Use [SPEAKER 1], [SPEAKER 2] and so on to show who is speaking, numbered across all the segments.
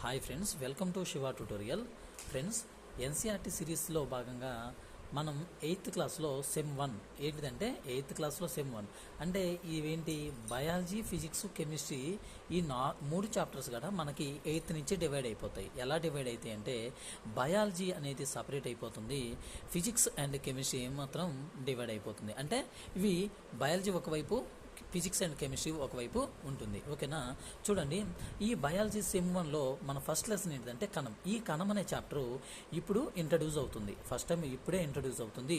[SPEAKER 1] Hi friends, welcome to Shiva tutorial. Friends, NCERT సిరీస్లో భాగంగా మనం 8th క్లాస్లో సెమ్ 1 ఏంటిదంటే 8th క్లాస్లో సెమ్ 1 అంటే ఇవేంటి బయాలజీ, ఫిజిక్స్, కెమిస్ట్రీ ఈ 3 చాప్టర్స్ కూడా మనకి 8th నుంచి డివైడ్ అయిపోతాయి. ఎలా డివైడ్ అవుతాయి అంటే బయాలజీ అనేది సపరేట్ అయిపోతుంది, ఫిజిక్స్ అండ్ కెమిస్ట్రీ మాత్రం డివైడ్ అయిపోతుంది. అంటే ఇవి బయాలజీ ఒకవైపు, ఫిజిక్స్ అండ్ కెమిస్ట్రీ ఒకవైపు ఉంటుంది. ఓకేనా? చూడండి, ఈ బయాలజీ సెమ్ 1లో మన ఫస్ట్ లెసన్ ఏంటంటే కణం. ఈ కణం అనే చాప్టర్ ఇప్పుడు ఇంట్రడ్యూస్ అవుతుంది. ఫస్ట్ టైం ఇప్పుడే ఇంట్రడ్యూస్ అవుతుంది,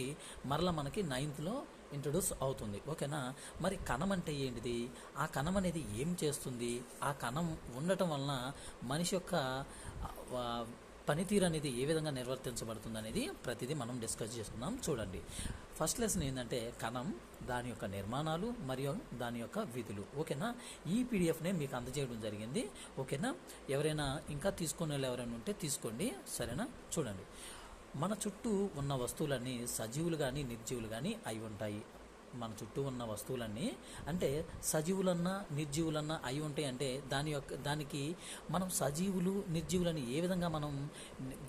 [SPEAKER 1] మరలా మనకి 9thలో ఇంట్రడ్యూస్ అవుతుంది. ఓకేనా? మరి కణం అంటే ఏంటిది, ఆ కణం అనేది ఏం చేస్తుంది, ఆ కణం ఉండటం వలన మనిషి యొక్క పనితీరు అనేది ఏ విధంగా నిర్వర్తించబడుతుంది అనేది ప్రతిదీ మనం డిస్కస్ చేసుకుందాం. చూడండి, ఫస్ట్ లెసన్ ఏంటంటే కణం, దాని యొక్క నిర్మాణాలు మరియు దాని యొక్క విధులు. ఓకేనా? ఈ పీడిఎఫ్నే మీకు అందజేయడం జరిగింది. ఓకేనా? ఎవరైనా ఇంకా తీసుకునే వాళ్ళు ఎవరైనా ఉంటే తీసుకోండి. సరేనా? చూడండి, మన చుట్టూ ఉన్న వస్తువులన్నీ సజీవులు కానీ నిర్జీవులు కానీ అయి ఉంటాయి. మన చుట్టూ ఉన్న వస్తువులన్నీ అంటే సజీవులన్నా నిర్జీవులన్నా అయి ఉంటాయి. అంటే దానికి మనం సజీవులు నిర్జీవులని ఏ విధంగా మనం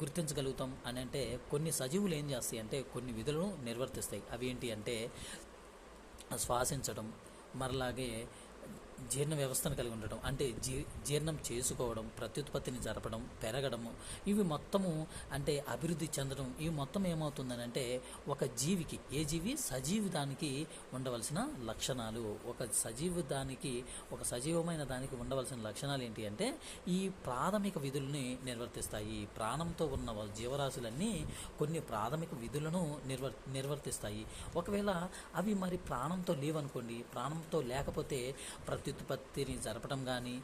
[SPEAKER 1] గుర్తించగలుగుతాం అని అంటే, కొన్ని సజీవులు ఏం చేస్తాయి అంటే కొన్ని విధులను నిర్వర్తిస్తాయి. అవి ఏంటి అంటే శ్వాసించడం, మరలాగే జీర్ణ వ్యవస్థను కలిగి ఉండటం, అంటే జీర్ణం చేసుకోవడం, ప్రత్యుత్పత్తిని జరపడం, పెరగడము, ఇవి మొత్తము అంటే అభివృద్ధి చెందడం. ఇవి మొత్తం ఏమవుతుందని అంటే ఒక జీవికి, ఏ జీవి, సజీవి దానికి ఉండవలసిన లక్షణాలు. ఒక సజీవమైన దానికి ఉండవలసిన లక్షణాలు ఏంటి అంటే ఈ ప్రాథమిక విధుల్ని నిర్వర్తిస్తాయి. ప్రాణంతో ఉన్న జీవరాశులన్నీ కొన్ని ప్రాథమిక విధులను నిర్వర్తిస్తాయి. ఒకవేళ అవి మరి ప్రాణంతో లేవనుకోండి, ప్రాణంతో లేకపోతే ప్రత్యుత్పత్తిని జరపడం కానీ,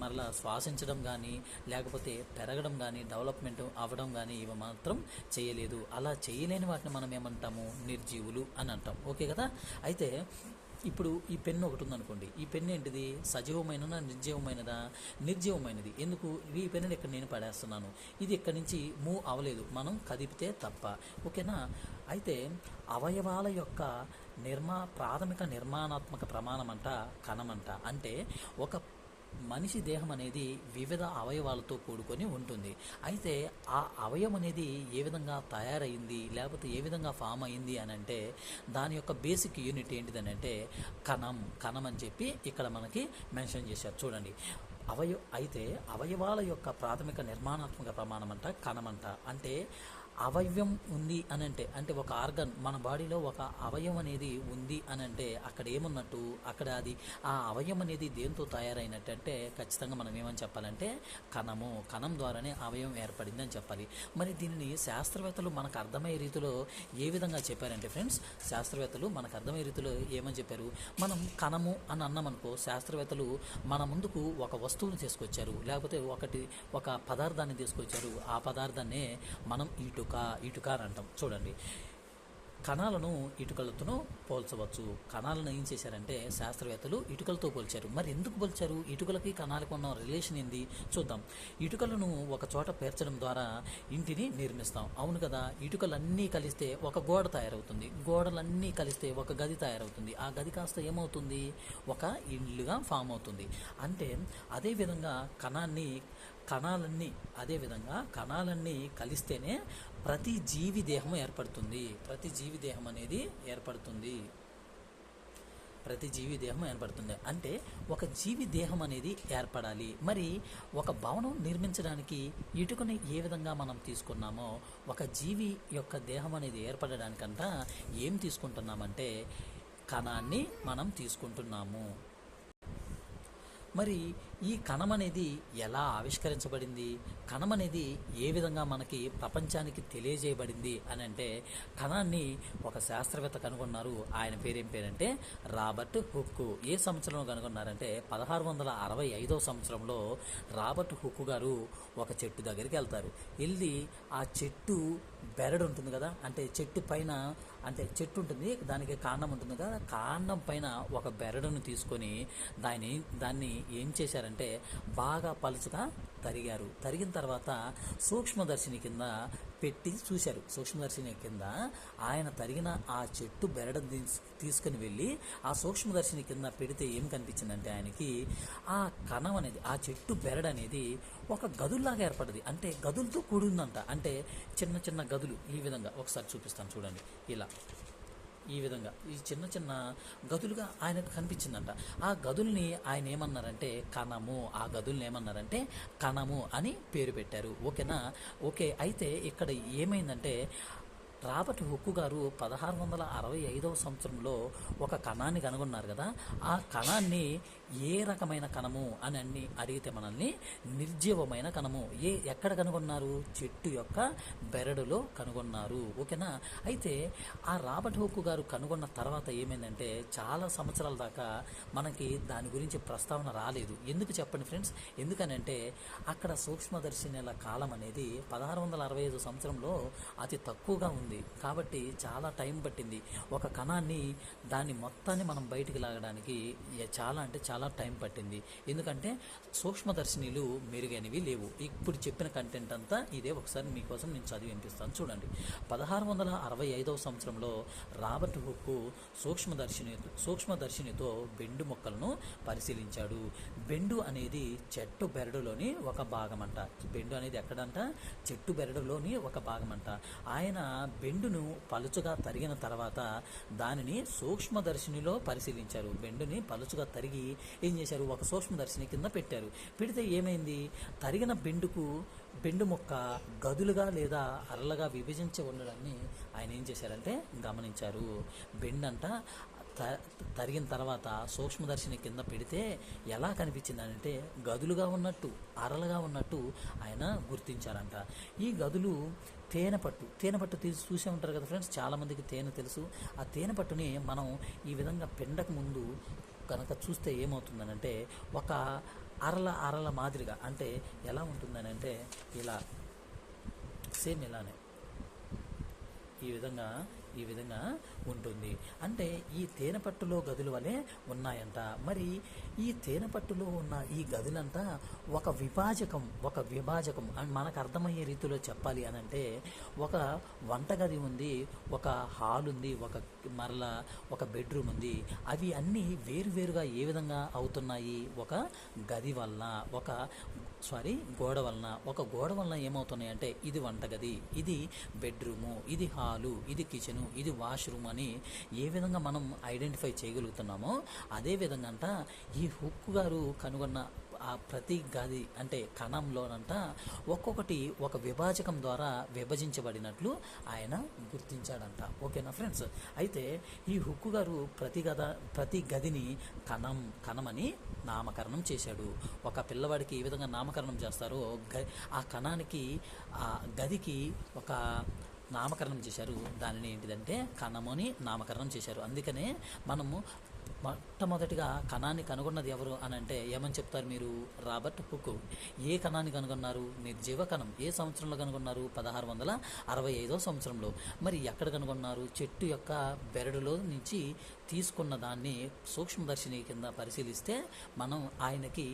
[SPEAKER 1] మరలా శ్వాసించడం కానీ, లేకపోతే పెరగడం కానీ, డెవలప్మెంట్ అవ్వడం కానీ ఇవి మాత్రం చేయలేదు. అలా చేయలేని వాటిని మనం ఏమంటాము, నిర్జీవులు అని అంటాం. ఓకే కదా? అయితే ఇప్పుడు ఈ పెన్ను ఒకటి ఉందనుకోండి, ఈ పెన్ను ఏంటిది, సజీవమైనదా నిర్జీవమైనదా? నిర్జీవమైనది. ఎందుకు? ఈ పెన్నుని ఇక్కడ నేను పడేస్తున్నాను, ఇది ఇక్కడి నుంచి మూవ్ అవ్వలేదు, మనం కదిపితే తప్ప. ఓకేనా? అయితే అవయవాల యొక్క ప్రాథమిక నిర్మాణాత్మక ప్రమాణమంట కణమంట. అంటే ఒక మనిషి దేహం అనేది వివిధ అవయవాలతో కూడుకొని ఉంటుంది. అయితే ఆ అవయవం అనేది ఏ విధంగా తయారైంది, లేకపోతే ఏ విధంగా ఫామ్ అయింది అని అంటే దాని యొక్క బేసిక్ యూనిట్ ఏంటిదని అంటే కణం అని చెప్పి ఇక్కడ మనకి మెన్షన్ చేశారు. చూడండి, అయితే అవయవాల యొక్క ప్రాథమిక నిర్మాణాత్మక ప్రమాణం అంట కణమంట. అంటే అవయవం ఉంది అని అంటే ఒక ఆర్గన్, మన బాడీలో ఒక అవయవం అనేది ఉంది అని అంటే అక్కడ ఏమున్నట్టు, అక్కడ అది ఆ అవయవం అనేది దేంతో తయారైనట్టు అంటే ఖచ్చితంగా మనం ఏమని చెప్పాలంటే కణం ద్వారానే అవయవం ఏర్పడింది అని చెప్పాలి. మరి దీనిని శాస్త్రవేత్తలు మనకు అర్థమయ్యే రీతిలో ఏ విధంగా చెప్పారంటే ఫ్రెండ్స్, శాస్త్రవేత్తలు మనకు అర్థమయ్యే రీతిలో ఏమని చెప్పారు, మనం కణము అని అన్నామనుకో, శాస్త్రవేత్తలు మన ముందుకు ఒక వస్తువుని తీసుకొచ్చారు, లేకపోతే ఒక పదార్థాన్ని తీసుకొచ్చారు. ఆ పదార్థాన్నే మనం ఇటుక అని అంటాం. చూడండి, కణాలను ఇటుకలతో పోల్చవచ్చు. కణాలను ఏం చేశారంటే శాస్త్రవేత్తలు ఇటుకలతో పోల్చారు. మరి ఎందుకు పోల్చారు? ఇటుకలకి కణాలకు ఉన్న రిలేషన్ ఏంది చూద్దాం. ఇటుకలను ఒక చోట పేర్చడం ద్వారా ఇంటిని నిర్మిస్తాం, అవును కదా? ఇటుకలన్నీ కలిస్తే ఒక గోడ తయారవుతుంది, గోడలన్నీ కలిస్తే ఒక గది తయారవుతుంది, ఆ గది కాస్త ఏమవుతుంది, ఒక ఇల్లుగా ఫామ్ అవుతుంది. అంటే అదేవిధంగా కణాలన్నీ కలిస్తేనే ప్రతి జీవి దేహం ఏర్పడుతుంది. ప్రతి జీవి దేహం ఏర్పడుతుంది. అంటే ఒక జీవి దేహం అనేది ఏర్పడాలి. మరి ఒక భవనం నిర్మించడానికి ఇటుకని ఏ విధంగా మనం తీసుకున్నామో ఒక జీవి యొక్క దేహం అనేది ఏర్పడడానికంతా ఏం తీసుకుంటున్నామంటే కణాన్ని మనం తీసుకుంటున్నాము. మరి ఈ కణం అనేది ఎలా ఆవిష్కరించబడింది, కణం అనేది ఏ విధంగా మనకి ప్రపంచానికి తెలియజేయబడింది అని అంటే కణాన్ని ఒక శాస్త్రవేత్త కనుగొన్నారు. ఆయన పేరేం పేరంటే రాబర్ట్ హుక్. ఏ సంవత్సరంలో కనుగొన్నారంటే 1665వ సంవత్సరంలో రాబర్ట్ హుక్ గారు ఒక చెట్టు దగ్గరికి వెళ్తారు. వెళ్ళి ఆ చెట్టు బెరడు ఉంటుంది కదా, అంటే చెట్టు ఉంటుంది, దానికి కాండం ఉంటుంది కదా, కాండం పైన ఒక బెరడును తీసుకొని దాన్ని ఏం చేశారంటే చేశారంటే బాగా పలుచగా తరిగిన తర్వాత సూక్ష్మదర్శిని కింద పెట్టి చూశారు. సూక్ష్మదర్శిని కింద ఆయన తరిగిన ఆ చెట్టు బెరడు తీసుకుని వెళ్ళి ఆ సూక్ష్మదర్శిని కింద పెడితే ఏం కనిపించిందంటే ఆయనకి ఆ కణం అనేది, ఆ చెట్టు బెరడు అనేది ఒక గదుల్లాగా ఏర్పడింది. అంటే గదులతో కూడిందంట. అంటే చిన్న చిన్న గదులు ఈ విధంగా ఒకసారి చూపిస్తాను చూడండి. ఇలా ఈ విధంగా ఈ చిన్న చిన్న గదులుగా ఆయనకు కనిపించిందంట. ఆ గదుల్ని ఆయన ఏమన్నారంటే కణము, ఆ గదుల్ని ఏమన్నారంటే కణము అని పేరు పెట్టారు. ఓకేనా? ఓకే. అయితే ఇక్కడ ఏమైందంటే రాబర్ట్ హుక్ గారు 1665 సంవత్సరంలో ఒక కణాన్ని కనుగొన్నారు కదా. ఆ కణాన్ని ఏ రకమైన కణము అని అడిగితే మనల్ని నిర్జీవమైన కణము. ఎక్కడ కనుగొన్నారు? చెట్టు యొక్క బెరడులో కనుగొన్నారు. ఓకేనా? అయితే ఆ రాబర్ట్ హుక్ గారు కనుగొన్న తర్వాత ఏమైందంటే చాలా సంవత్సరాల దాకా మనకి దాని గురించి ప్రస్తావన రాలేదు. ఎందుకు చెప్పండి ఫ్రెండ్స్? ఎందుకనంటే అక్కడ సూక్ష్మదర్శినిల కాలం అనేది 1665 సంవత్సరంలో అతి తక్కువగా ఉంది. కాబట్టి చాలా టైం పట్టింది. ఒక కణాన్ని దాన్ని మొత్తాన్ని మనం బయటికి లాగడానికి చాలా అంటే చాలా టైం పట్టింది. ఎందుకంటే సూక్ష్మదర్శినిలు మెరుగైనవి లేవు. ఇప్పుడు చెప్పిన కంటెంట్ అంతా ఇదే. ఒకసారి మీకోసం నేను చదివి వినిపిస్తాను చూడండి. 1665 సంవత్సరంలో రాబర్ట్ హుక్ సూక్ష్మదర్శినితో బెండు మొక్కలను పరిశీలించాడు. బెండు అనేది చెట్టు బెరడులోని ఒక భాగమంట. బెండు అనేది ఎక్కడంట? చెట్టు బెరడులోని ఒక భాగమంట. ఆయన బెండును పలుచుగా తరిగిన తర్వాత దానిని సూక్ష్మదర్శినిలో పరిశీలించారు. బెండుని పలుచుగా తరిగి ఏం చేశారు? ఒక సూక్ష్మదర్శిని కింద పెట్టారు. పెడితే ఏమైంది? తరిగిన బెండు మొక్క గదులుగా లేదా అరలుగా విభజించి ఉండడాన్ని ఆయన ఏం చేశారంటే గమనించారు. బెండంట తరిగిన తర్వాత సూక్ష్మదర్శిని కింద పెడితే ఎలా కనిపించిందంటే గదులుగా ఉన్నట్టు, అరలుగా ఉన్నట్టు ఆయన గుర్తించారంట. ఈ గదులు తేనెపట్టు చూసే ఉంటారు కదా ఫ్రెండ్స్. చాలామందికి తేనె తెలుసు. ఆ తేనెపట్టుని మనం ఈ విధంగా పెండక ముందు కనుక చూస్తే ఏమవుతుందనంటే ఒక అరల మాదిరిగా, అంటే ఎలా ఉంటుందనంటే ఇలా సేమ్ ఇలానే ఈ విధంగా ఉంటుంది. అంటే ఈ తేనెపట్టులో గదుల వలె ఉన్నాయంట. మరి ఈ తేనెపట్టులో ఉన్న ఈ గదులంతా ఒక విభాజకం మనకు అర్థమయ్యే రీతిలో చెప్పాలి అని అంటే ఒక వంటగది ఉంది, ఒక హాల్ ఉంది, ఒక బెడ్రూమ్ ఉంది. అవి అన్నీ వేరువేరుగా ఏ విధంగా అవుతున్నాయి? ఒక గది వలన, గోడ వలన ఏమవుతున్నాయి అంటే ఇది వంటగది, ఇది బెడ్రూము, ఇది హాలు, ఇది కిచెను, ఇది వాష్రూమ్ అని ఏ విధంగా మనం ఐడెంటిఫై చేయగలుగుతున్నామో అదే విధంగా అంట ఈ హుక్ గారు కనుగొన్న ఆ ప్రతి గది అంటే కణంలోనంట ఒక్కొక్కటి ఒక విభాజకం ద్వారా విభజించబడినట్లు ఆయన గుర్తించాడంట. ఓకేనా ఫ్రెండ్స్? అయితే ఈ హుక్ గారు ప్రతి గదిని కణమని నామకరణం చేశాడు. ఒక పిల్లవాడికి ఏ విధంగా నామకరణం చేస్తారో ఆ కణానికి, ఆ గదికి ఒక నామకరణం చేశారు. దానిని ఏంటిదంటే కణమని నామకరణం చేశారు. అందుకనే మనము మొట్టమొదటిగా కణాన్ని కనుగొన్నది ఎవరు అని అంటే ఏమని చెప్తారు మీరు? Robert hook. ఏ కణాన్ని కనుగొన్నారు? నిర్జీవ కణం. ఏ సంవత్సరంలో కనుగొన్నారు? 1665 సంవత్సరంలో. మరి ఎక్కడ కనుగొన్నారు? చెట్టు యొక్క బెరడులో నుంచి తీసుకున్న దాన్ని సూక్ష్మదర్శిని కింద పరిశీలిస్తే మనం ఆయనకి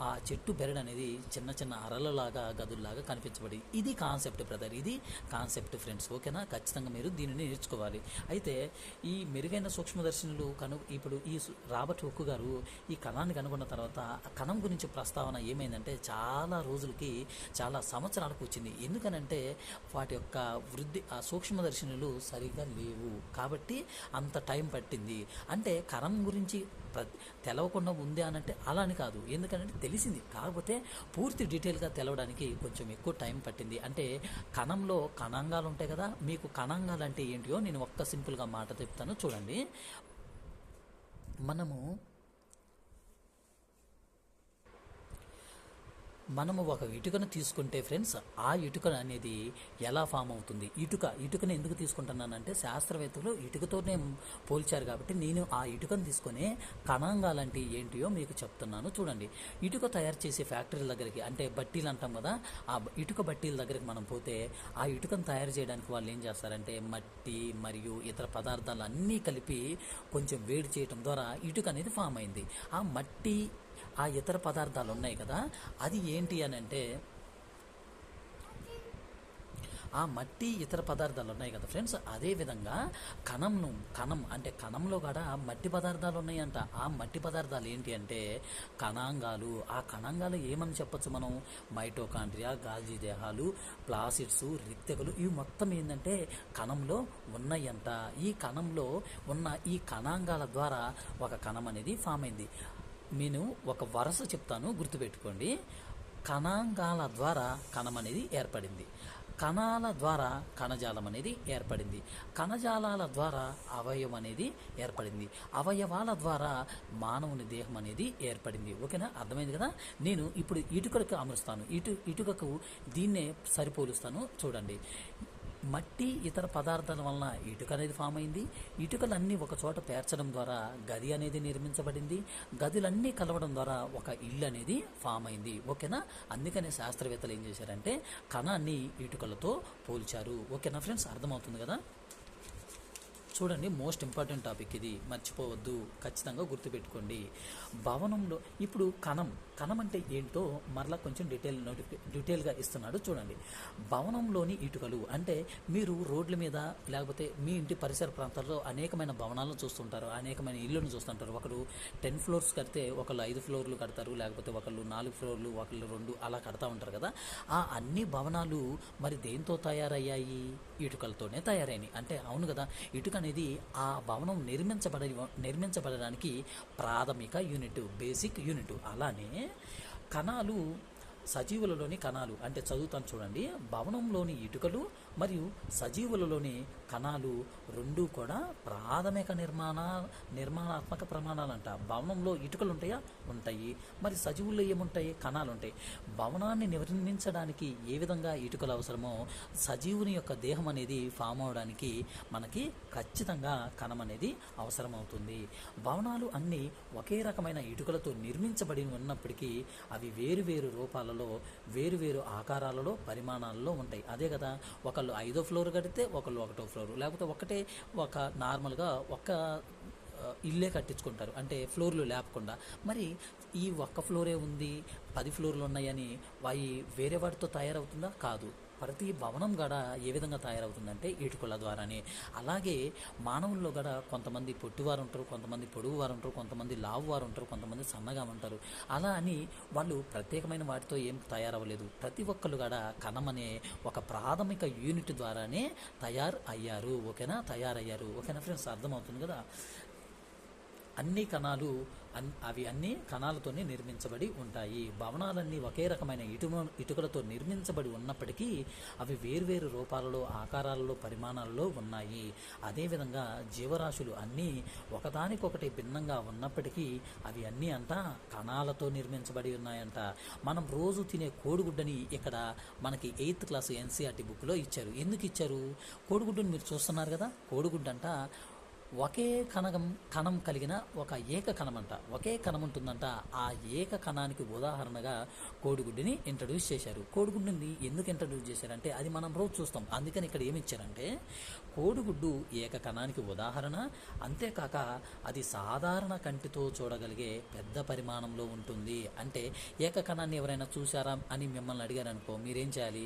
[SPEAKER 1] ఆ చెట్టు బెరడు అనేది చిన్న చిన్న అరలలాగా గదుల్లాగా కనిపించబడి, ఇది కాన్సెప్ట్ బ్రదర్, ఇది కాన్సెప్ట్ ఫ్రెండ్స్. ఓకేనా? ఖచ్చితంగా మీరు దీనిని నేర్చుకోవాలి. అయితే ఈ మెరుగైన సూక్ష్మదర్శినులు ఇప్పుడు ఈ రాబర్ట్ హుక్ గారు ఈ కణాన్ని కనుగొన్న తర్వాత ఆ కణం గురించి ప్రస్తావన ఏమైందంటే చాలా రోజులకి, చాలా సంవత్సరాలకు వచ్చింది. ఎందుకనంటే వాటి యొక్క వృద్ధి, ఆ సూక్ష్మదర్శినులు సరిగ్గా లేవు కాబట్టి అంత టైం పట్టింది. అంటే కణం గురించి తెలవకుండా ఉంది అనంటే అలా అని కాదు. ఎందుకంటే తెలిసింది, కాకపోతే పూర్తి డీటెయిల్గా తెలవడానికి కొంచెం ఎక్కువ టైం పట్టింది. అంటే కణంలో కణాంగాలు ఉంటాయి కదా. మీకు కణాంగాలు అంటే ఏంటియో నేను ఒక్క సింపుల్గా మాట చెప్తాను చూడండి. మనము ఒక ఇటుకను తీసుకుంటే ఫ్రెండ్స్, ఆ ఇటుక అనేది ఎలా ఫామ్ అవుతుంది? ఇటుకను ఎందుకు తీసుకుంటున్నానంటే శాస్త్రవేత్తలు ఇటుకతోనే పోల్చారు కాబట్టి నేను ఆ ఇటుకను తీసుకొని కణాంగాలంటే ఏంటియో మీకు చెప్తున్నాను చూడండి. ఇటుక తయారు చేసే ఫ్యాక్టరీల దగ్గరికి, అంటే బట్టీలు అంటాం కదా, ఆ ఇటుక బట్టీల దగ్గరికి మనం పోతే ఆ ఇటుకను తయారు చేయడానికి వాళ్ళు ఏం చేస్తారంటే మట్టి మరియు ఇతర పదార్థాలు అన్నీ కలిపి కొంచెం వేడి చేయడం ద్వారా ఇటుక అనేది ఫామ్ అయింది. ఆ మట్టి ఆ ఇతర పదార్థాలు ఉన్నాయి కదా, అది ఏంటి అని అంటే ఆ మట్టి ఇతర పదార్థాలు ఉన్నాయి కదా ఫ్రెండ్స్, అదేవిధంగా కణం అంటే కణంలో కూడా మట్టి పదార్థాలు ఉన్నాయంట. ఆ మట్టి పదార్థాలు ఏంటి అంటే కణాంగాలు. ఆ కణాంగాలు ఏమని చెప్పొచ్చు మనం? మైటోకాండ్రియా, గాల్జీ దేహాలు, ప్లాసిడ్స్, రిక్తకులు, ఇవి మొత్తం ఏంటంటే కణంలో ఉన్నాయంట. ఈ కణంలో ఉన్న ఈ కణాంగాల ద్వారా ఒక కణం అనేది ఫామ్ అయింది. నేను ఒక వరుస చెప్తాను, గుర్తుపెట్టుకోండి. కణాంగాల ద్వారా కణం అనేది ఏర్పడింది, కణాల ద్వారా కణజాలం అనేది ఏర్పడింది, కణజాలాల ద్వారా అవయవం అనేది ఏర్పడింది, అవయవాల ద్వారా మానవుని దేహం అనేది ఏర్పడింది. ఓకేనా, అర్థమైంది కదా? నేను ఇప్పుడు ఇటుకలకు అమరుస్తాను, ఇటుకకు దీన్నే సరిపోలుస్తాను. చూడండి, మట్టి ఇతర పదార్థాల వలన ఇటుక అనేది ఫామ్ అయింది. ఇటుకలన్నీ ఒక చోట పేర్చడం ద్వారా గది అనేది నిర్మించబడింది. గదులన్నీ కలవడం ద్వారా ఒక ఇల్లు అనేది ఫామ్ అయింది. ఓకేనా, అందుకనే శాస్త్రవేత్తలు ఏం చేశారంటే కణాన్ని ఇటుకలతో పోల్చారు. ఓకేనా ఫ్రెండ్స్, అర్థమవుతుంది కదా? చూడండి, మోస్ట్ ఇంపార్టెంట్ టాపిక్ ఇది, మర్చిపోవద్దు, ఖచ్చితంగా గుర్తుపెట్టుకోండి. భవనంలో ఇప్పుడు కణం అంటే ఏంటో మరలా కొంచెం డీటెయిల్గా ఇస్తున్నాడు. చూడండి, భవనంలోని ఇటుకలు అంటే మీరు రోడ్ల మీద లేకపోతే మీ ఇంటి పరిసర ప్రాంతాల్లో అనేకమైన భవనాలను చూస్తుంటారు, అనేకమైన ఇళ్ళను చూస్తుంటారు. ఒకరు 10 floors కడితే ఒకళ్ళు 5 floors కడతారు, లేకపోతే ఒకళ్ళు 4 floors, ఒకళ్ళు 2 అలా కడతా ఉంటారు కదా. ఆ అన్ని భవనాలు మరి దేంతో తయారయ్యాయి? ఇటుకలతోనే తయారైనవి. అంటే అవును కదా, ఇటుక అనేది ఆ భవనం నిర్మించబడడానికి ప్రాథమిక యూనిట్, బేసిక్ యూనిట్. అలానే కణాలు, సజీవులలోని కణాలు అంటే చదువుతాను చూడండి. భవనంలోని ఇటుకలు మరియు సజీవులలోని కణాలు రెండు కూడా ప్రాథమిక నిర్మాణాత్మక ప్రమాణాలంట. భవనంలో ఇటుకలు ఉంటాయా? ఉంటాయి. మరి సజీవుల్లో ఏముంటాయి? కణాలు ఉంటాయి. భవనాన్ని నిర్మించడానికి ఏ విధంగా ఇటుకలు అవసరమో సజీవుని యొక్క దేహం అనేది ఫామ్ అవడానికి మనకి ఖచ్చితంగా కణం అనేది అవసరమవుతుంది. భవనాలు అన్నీ ఒకే రకమైన ఇటుకలతో నిర్మించబడి ఉన్నప్పటికీ అవి వేరు రూపాలలో, వేరు ఆకారాలలో, పరిమాణాలలో ఉంటాయి. అదే కదా, ఒకళ్ళు 5వ ఫ్లోర్ కడితే ఒకళ్ళు 1వ ఫ్లోర్, లేకపోతే ఒక నార్మల్గా ఇల్లే కట్టించుకుంటారు, అంటే ఫ్లోర్లు లేపకుండా. మరి ఈ ఒక్క ఫ్లోరే ఉంది, 10 ఫ్లోర్లు ఉన్నాయని అవి వేరే వాటితో తయారవుతుందా? కాదు. ప్రతి భవనం గడ ఏ విధంగా తయారవుతుందంటే ఇటుకల ద్వారానే. అలాగే మానవుల్లో గడ కొంతమంది పొట్టివారు ఉంటారు, కొంతమంది పొడుగువారు ఉంటారు, కొంతమంది లావువారు ఉంటారు, కొంతమంది సన్నగా ఉంటారు. అలా అని వాళ్ళు ప్రత్యేకమైన వాటితో ఏం తయారవ్వలేదు. ప్రతి ఒక్కళ్ళు గడ కణం అనే ఒక ప్రాథమిక యూనిట్ ద్వారానే తయారయ్యారు. ఓకేనా ఫ్రెండ్స్, అర్థమవుతుంది కదా? అన్ని కణాలు అవి అన్ని కణాలతోనే నిర్మించబడి ఉంటాయి. భవనాలన్నీ ఒకే రకమైన ఇటుకలతో నిర్మించబడి ఉన్నప్పటికీ అవి వేర్వేరు రూపాలలో, ఆకారాలలో, పరిమాణాలలో ఉన్నాయి. అదేవిధంగా జీవరాశులు అన్నీ ఒకదానికొకటి భిన్నంగా ఉన్నప్పటికీ అవి అన్నీ కణాలతో నిర్మించబడి ఉన్నాయంట. మనం రోజు తినే కోడిగుడ్డని ఇక్కడ మనకి 8th క్లాస్ NCERT బుక్లో ఇచ్చారు. ఎందుకు ఇచ్చారు? కోడిగుడ్డుని మీరు చూస్తున్నారు కదా, కోడిగుడ్డంట ఒకే కణం కలిగిన ఒక ఏక కణం అంట. ఒకే కణం ఉంటుందంట. ఆ ఏక కణానికి ఉదాహరణగా కోడిగుడ్డుని ఇంట్రడ్యూస్ చేశారు. కోడిగుడ్డుని ఎందుకు ఇంట్రడ్యూస్ చేశారంటే అది మనం రోజు చూస్తాం. అందుకని ఇక్కడ ఏమి ఇచ్చారంటే కోడిగుడ్డు ఏక కణానికి ఉదాహరణ, అంతేకాక అది సాధారణ కంటితో చూడగలిగే పెద్ద పరిమాణంలో ఉంటుంది. అంటే ఏక కణాన్ని ఎవరైనా చూసారా అని మిమ్మల్ని అడిగారనుకో, మీరేం చేయాలి?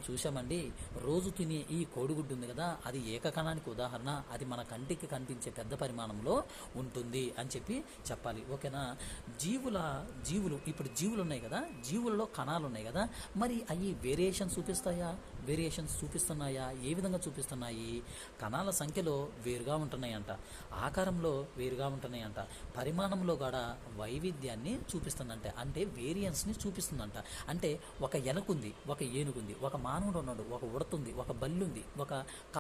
[SPEAKER 1] చూసామండి, రోజు తినే ఈ కోడిగుడ్డు ఉంది కదా, అది ఏక కణానికి ఉదాహరణ, అది మన కంటికి కనిపించే పెద్ద పరిమాణంలో ఉంటుంది అని చెప్పాలి. ఓకేనా? జీవులు ఇప్పుడు జీవులు ఉన్నాయి కదా, జీవులలో కణాలు ఉన్నాయి కదా, మరి అవి వేరియేషన్స్ చూపిస్తున్నాయా? ఏ విధంగా చూపిస్తున్నాయి? కణాల సంఖ్యలో వేరుగా ఉంటున్నాయంట, ఆకారంలో వేరుగా ఉంటున్నాయంట, పరిమాణంలో కూడా వైవిధ్యాన్ని చూపిస్తుందంట, అంటే వేరియన్స్ని చూపిస్తుందంట. అంటే ఒక ఎలకుంది, ఒక ఏనుగుంది, ఒక మానవుడు ఉన్నాడు, ఒక ఉడతుంది, ఒక బల్లుంది, ఒక